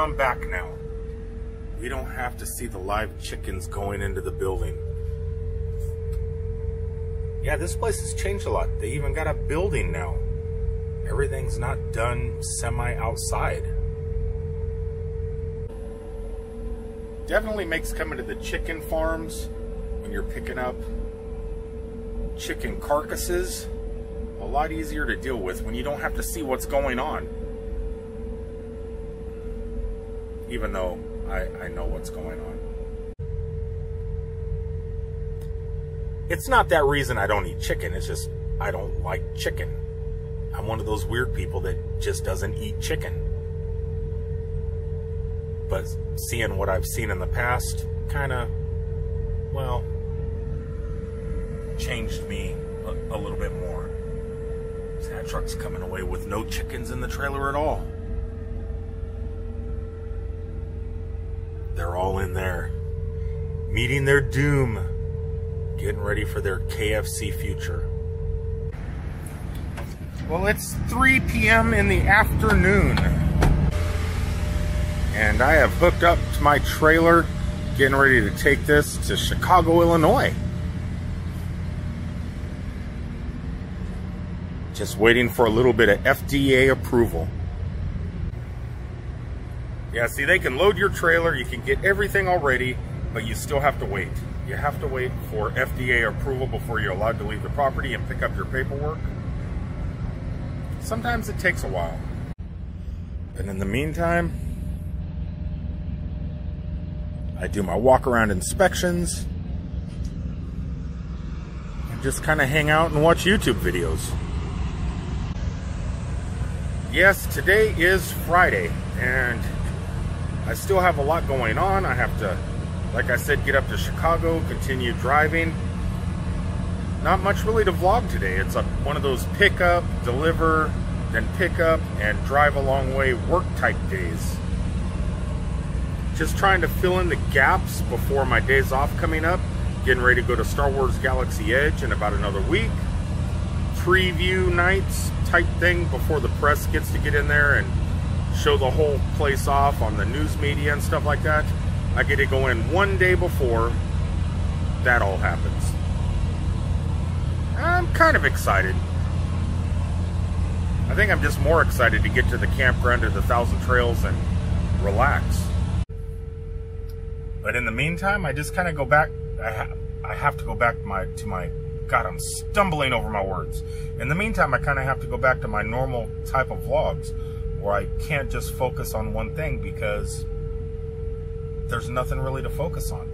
I'm back now. We don't have to see the live chickens going into the building. Yeah, this place has changed a lot. They even got a building now. Everything's not done semi-outside. Definitely makes coming to the chicken farms when you're picking up chicken carcasses a lot easier to deal with when you don't have to see what's going on. Even though I know what's going on. It's not that reason I don't eat chicken. It's just I don't like chicken. I'm one of those weird people that just doesn't eat chicken. But seeing what I've seen in the past kind of, well, changed me a little bit more. That truck's coming away with no chickens in the trailer at all. They're all in there, meeting their doom, getting ready for their KFC future. Well, it's 3 p.m. in the afternoon, and I have hooked up to my trailer, getting ready to take this to Chicago, Illinois. Just waiting for a little bit of FDA approval. Yeah, see, they can load your trailer, you can get everything all ready, but you still have to wait. You have to wait for FDA approval before you're allowed to leave the property and pick up your paperwork. Sometimes it takes a while. And in the meantime, I do my walk-around inspections and just kind of hang out and watch YouTube videos. Yes, today is Friday, and I still have a lot going on. I have to, like I said, get up to Chicago, continue driving. Not much really to vlog today. It's one of those pick up, deliver, then pick up, and drive a long way work type days. Just trying to fill in the gaps before my days off coming up. Getting ready to go to Star Wars Galaxy Edge in about another week. Preview nights type thing before the press gets to get in there and show the whole place off on the news media and stuff like that. I get to go in one day before that all happens. I'm kind of excited. I think I'm just more excited to get to the campground or the Thousand Trails and relax. But in the meantime, I just kind of go back. I have to go back to my God, I'm stumbling over my words. In the meantime, I kind of have to go back to my normal type of vlogs where I can't just focus on one thing because there's nothing really to focus on.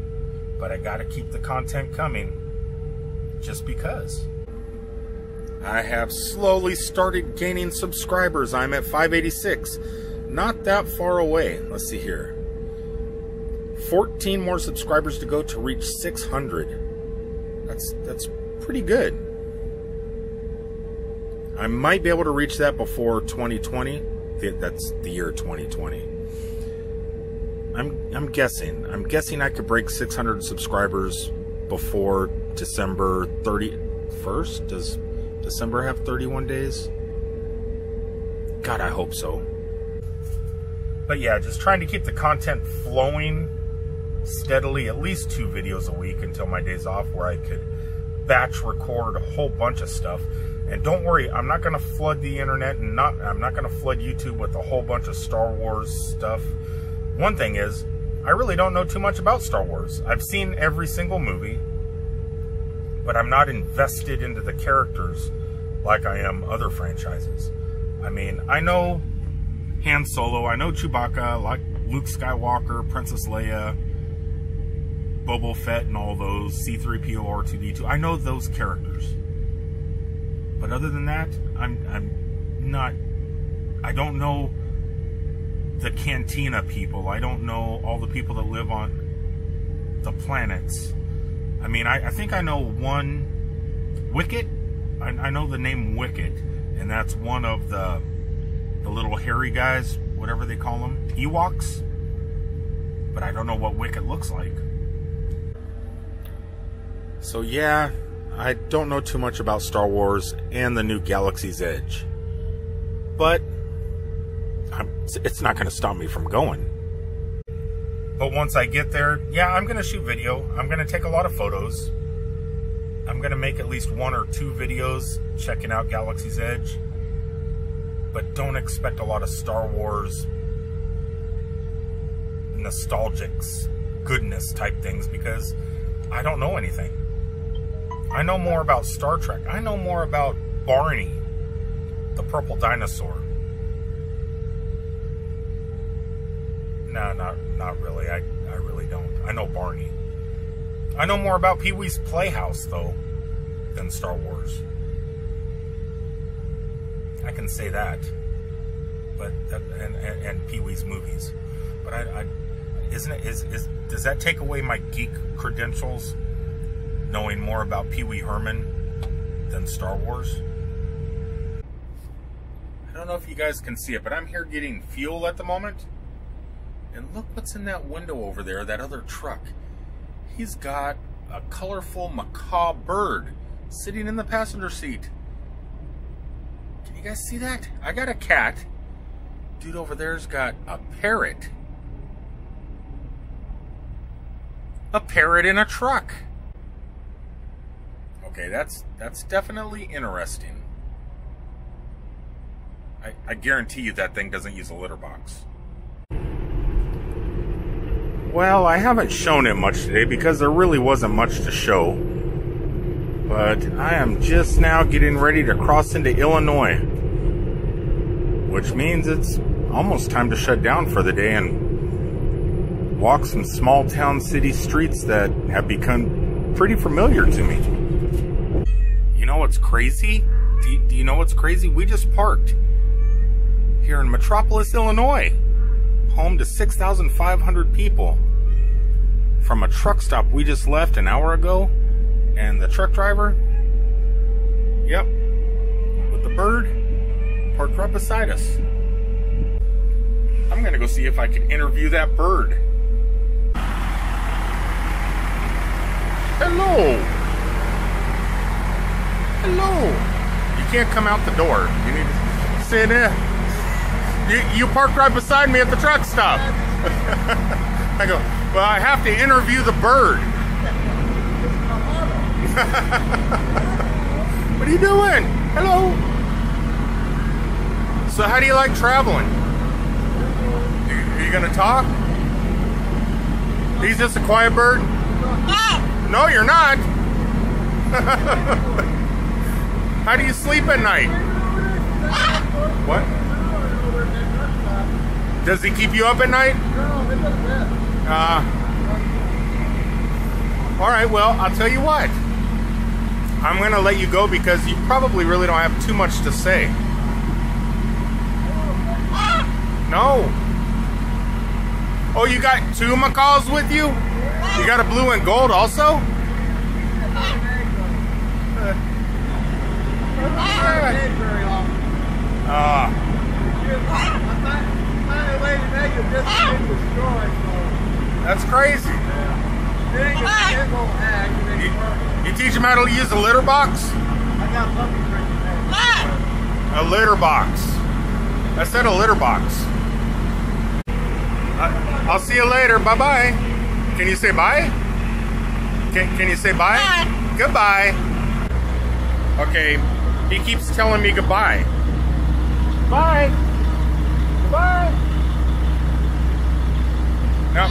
But I got to keep the content coming just because. I have slowly started gaining subscribers. I'm at 586. Not that far away. Let's see here. 14 more subscribers to go to reach 600. That's pretty good. I might be able to reach that before 2020. That's the year 2020. I'm guessing. I'm guessing I could break 600 subscribers before December 31st. Does December have 31 days? God, I hope so. But yeah, just trying to keep the content flowing steadily, at least 2 videos a week until my days off, where I could batch record a whole bunch of stuff. And don't worry, I'm not going to flood the internet, and I'm not going to flood YouTube with a whole bunch of Star Wars stuff. One thing is, I really don't know too much about Star Wars. I've seen every single movie, but I'm not invested into the characters like I am other franchises. I mean, I know Han Solo, I know Chewbacca, like Luke Skywalker, Princess Leia, Boba Fett and all those, C-3PO, R2-D2. I know those characters. But other than that, I don't know the Cantina people. I don't know all the people that live on the planets. I mean, I think I know one, Wicket. I know the name Wicket, and that's one of the little hairy guys, whatever they call them, Ewoks. But I don't know what Wicket looks like. So yeah, I don't know too much about Star Wars and the new Galaxy's Edge. But it's not going to stop me from going. But once I get there, yeah, I'm going to shoot video. I'm going to take a lot of photos. I'm going to make at least 1 or 2 videos checking out Galaxy's Edge. But don't expect a lot of Star Wars nostalgics, goodness type things, because I don't know anything. I know more about Star Trek. I know more about Barney, the purple dinosaur. No, not really. I really don't. I know Barney. I know more about Pee-wee's Playhouse, though, than Star Wars. I can say that. But and Pee-wee's movies. But does that take away my geek credentials, knowing more about Pee-wee Herman than Star Wars? I don't know if you guys can see it, but I'm here getting fuel at the moment. And look what's in that window over there, that other truck. He's got a colorful macaw bird sitting in the passenger seat. Can you guys see that? I got a cat. Dude over there's got a parrot. A parrot in a truck. Okay, that's definitely interesting. I guarantee you that thing doesn't use a litter box. Well, I haven't shown it much today because there really wasn't much to show. But I am just now getting ready to cross into Illinois, which means it's almost time to shut down for the day and walk some small town city streets that have become pretty familiar to me. You know what's crazy? Do you know what's crazy? We just parked here in Metropolis, Illinois, home to 6,500 people, from a truck stop we just left an hour ago. And the truck driver, yep, with the bird, parked right beside us. I'm gonna go see if I can interview that bird. Hello. Hello. You can't come out the door. You need to sit in. You parked right beside me at the truck stop. I go, well, I have to interview the bird. What are you doing? Hello. So how do you like traveling? Are you gonna talk? He's just a quiet bird? No, you're not. How do you sleep at night? What? Does he keep you up at night? All right, well, I'll tell you what. I'm going to let you go because you probably really don't have too much to say. No. Oh, you got 2 macaws with you? You got a blue and gold also? That's crazy. You teach them how to use a litter box? A litter box. I said a litter box. I'll see you later. Bye-bye. Can you say bye? Can you say bye? Bye. Goodbye. Okay, he keeps telling me goodbye. Bye. Bye. No,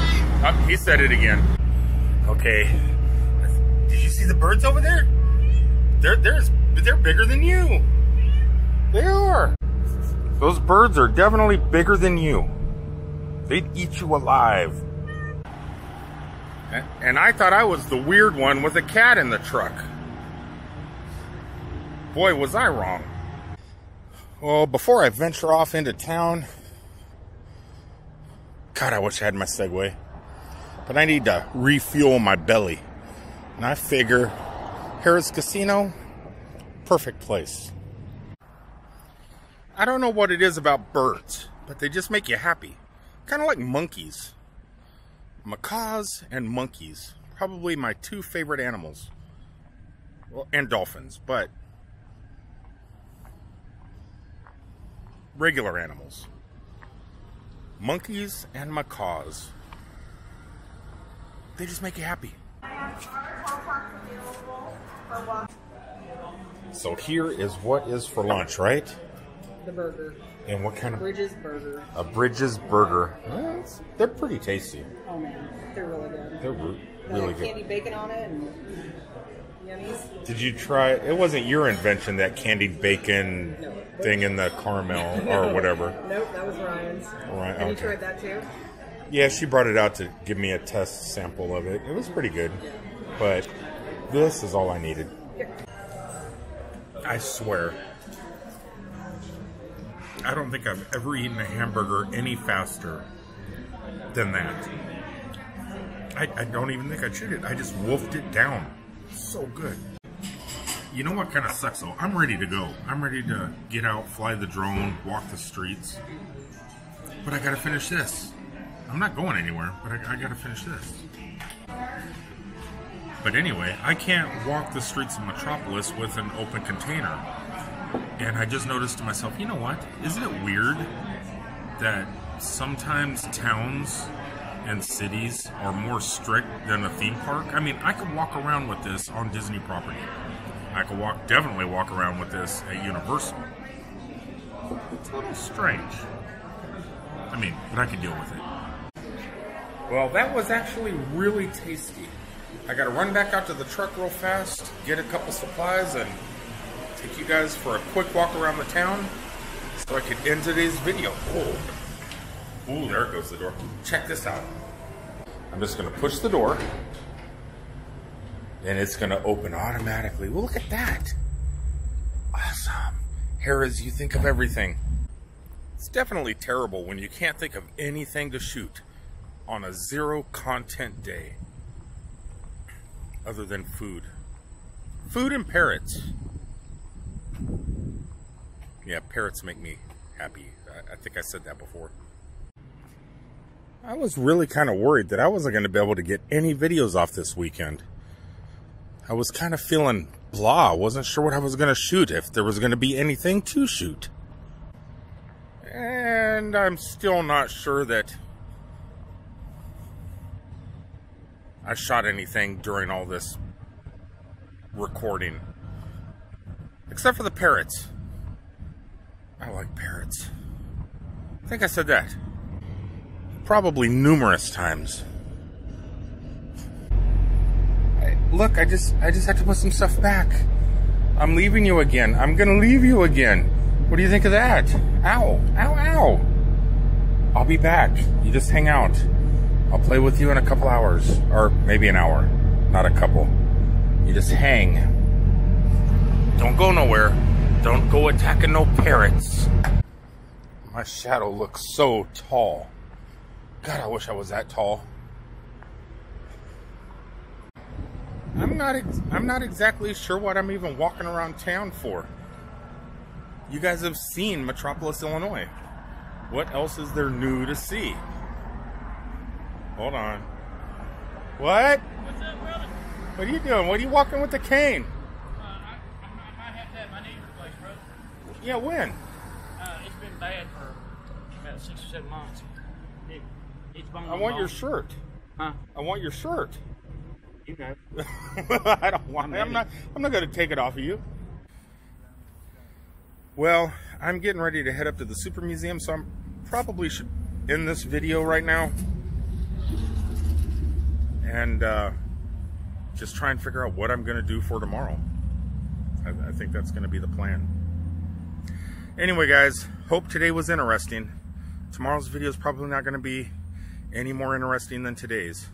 he said it again. Okay. Did you see the birds over there? They're bigger than you. They are. Those birds are definitely bigger than you. They'd eat you alive. And I thought I was the weird one with a cat in the truck. Boy, was I wrong. Well, before I venture off into town, God, I wish I had my Segway. But I need to refuel my belly. And I figure Harrah's Casino, perfect place. I don't know what it is about birds, but they just make you happy. Kind of like monkeys. Macaws and monkeys. Probably my 2 favorite animals. Well, and dolphins, but regular animals. Monkeys and macaws. They just make you happy. So here is what is for lunch, right? The burger. And what kind of... Bridges burger. A Bridges burger. They're pretty tasty. Oh man, they're really good. They're really good. Candy bacon on it and yummies. Did you try... It wasn't your invention, that candied bacon thing in the caramel or whatever. Nope, that was Ryan's. Right, Have you tried that too? Yeah, she brought it out to give me a test sample of it. It was pretty good. But this is all I needed. I swear, I don't think I've ever eaten a hamburger any faster than that. I don't even think I chewed it. I just wolfed it down. So good. You know what kind of sucks though? I'm ready to go. I'm ready to get out, fly the drone, walk the streets. But I gotta finish this. I'm not going anywhere, but I gotta finish this. But anyway, I can't walk the streets of Metropolis with an open container. And I just noticed to myself, you know what? Isn't it weird that sometimes towns and cities are more strict than a theme park? I mean, I could walk around with this on Disney property. I could definitely walk around with this at Universal. It's a little strange. I mean, but I could deal with it. Well, that was actually really tasty. I gotta run back out to the truck real fast, get a couple supplies, and take you guys for a quick walk around the town so I can end today's video. Ooh, there goes the door. Check this out. I'm just gonna push the door, and it's gonna open automatically. Well, look at that. Awesome. Harris, you think of everything. It's definitely terrible when you can't think of anything to shoot on a zero content day. Other than food. Food and parrots. Yeah, parrots make me happy. I think I said that before. I was really kind of worried that I wasn't going to be able to get any videos off this weekend. I was kind of feeling blah. Wasn't sure what I was going to shoot, if there was going to be anything to shoot. And I'm still not sure that I shot anything during all this recording. Except for the parrots. I like parrots. I think I said that probably numerous times. Look, I just have to put some stuff back. I'm leaving you again. I'm gonna leave you again. What do you think of that? Ow, ow, ow. I'll be back. You just hang out. I'll play with you in a couple hours, or maybe an hour, not a couple. You just hang. Don't go nowhere. Don't go attacking no parrots. My shadow looks so tall. God, I wish I was that tall. I'm not exactly sure what I'm even walking around town for. You guys have seen Metropolis, Illinois. What else is there new to see? Hold on. What? What's up, brother? What are you doing? What are you walking with the cane? I might have to have my knee replaced, bro. Yeah, when? It's been bad for about 6 or 7 months. It's bone I want your shirt. Huh? I want your shirt. You know. I don't want it. I'm not going to take it off of you. Well, I'm getting ready to head up to the Super Museum, so I probably should end this video right now. And just try and figure out what I'm going to do for tomorrow. I think that's going to be the plan. Anyway, guys, hope today was interesting. Tomorrow's video is probably not going to be any more interesting than today's.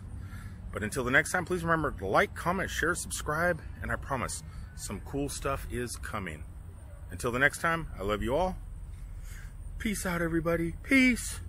But until the next time, please remember to like, comment, share, subscribe, and I promise some cool stuff is coming. Until the next time, I love you all. Peace out, everybody. Peace.